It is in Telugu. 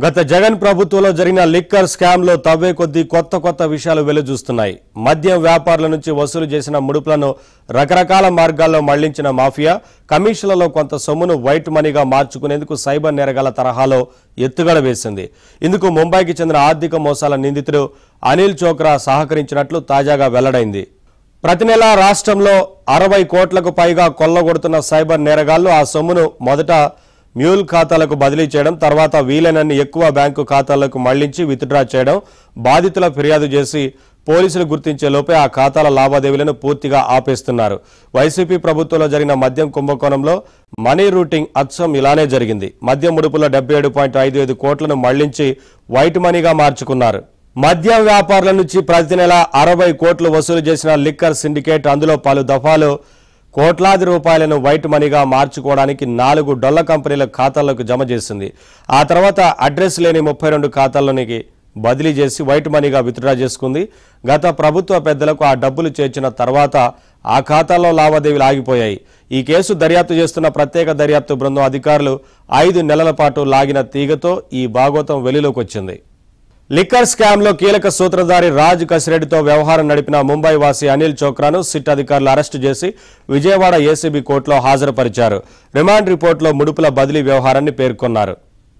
గత జగన్ ప్రభుత్వంలో జరిగిన లిక్కర్ స్కామ్ లో తవ్వే కొద్దీ కొత్త విషయాలు వెలుజూస్తున్నాయి. మద్యం వ్యాపారుల నుంచి వసూలు చేసిన ముడుపులను రకరకాల మార్గాల్లో మళ్లించిన మాఫియా కమిషన్లలో కొంత సొమ్మును వైట్ మనీగా మార్చుకునేందుకు సైబర్ నేరగాల తరహాలో ఎత్తుగడ వేసింది. ఇందుకు ముంబైకి చెందిన ఆర్థిక మోసాల నిందితుడు అనిల్ చోక్రా సహకరించినట్లు తాజాగా వెల్లడైంది. ప్రతి నెల రాష్ట్రంలో 60 కోట్లకు పైగా కొల్లగొడుతున్న సైబర్ నేరగాళ్లు ఆ సొమ్మును మొదట మ్యూల్ ఖాతాలకు బదిలీ చేయడం, తర్వాత వీలైనన్ని ఎక్కువ బ్యాంకు ఖాతాలకు మళ్లించి విత్డ్రా చేయడం, బాధితుల ఫిర్యాదు చేసి పోలీసులు గుర్తించే లోపే ఆ ఖాతాల లావాదేవీలను పూర్తిగా ఆపేస్తున్నారు. వైసీపీ ప్రభుత్వంలో జరిగిన మద్యం కుంభకోణంలో మనీ రూటింగ్ అచ్చం ఇలానే జరిగింది. మద్యం ముడుపుల 77.55 కోట్లను మళ్లించి వైట్ మనీగా మార్చుకున్నారు. మద్యం వ్యాపారుల నుంచి ప్రతి నెల 60 కోట్లు వసూలు చేసిన లిక్కర్ సిండికేట్ అందులో పలు దఫాలు కోట్లాది రూపాయలను వైట్ మనీగా మార్చుకోవడానికి 4 డొల్ల కంపెనీల ఖాతాలకు జమ చేసింది. ఆ తర్వాత అడ్రస్ లేని 32 ఖాతాల్లోనికి బదిలీ చేసి వైట్ మనీగా విత్డ్రా చేసుకుంది. గత ప్రభుత్వ పెద్దలకు ఆ డబ్బులు చేర్చిన తర్వాత ఆ ఖాతాల్లో లావాదేవీలు ఆగిపోయాయి. ఈ కేసు దర్యాప్తు చేస్తున్న ప్రత్యేక దర్యాప్తు బృందం అధికారులు 5 నెలల పాటు లాగిన తీగతో ఈ భాగోతం వెలుగులోకి వచ్చింది. లిక్కర్ స్కామ్ లో కీలక సూత్రధారి రాజ్ కసిరెడ్డితో వ్యవహారం నడిపిన ముంబై వాసి అనిల్ చోక్రాను సిట్ అధికారులు అరెస్టు చేసి విజయవాడ ఏసీబీ కోర్టులో హాజరుపరిచారు. రిమాండ్ రిపోర్టులో ముడుపుల బదిలీ వ్యవహారాన్ని పేర్కొన్నారు.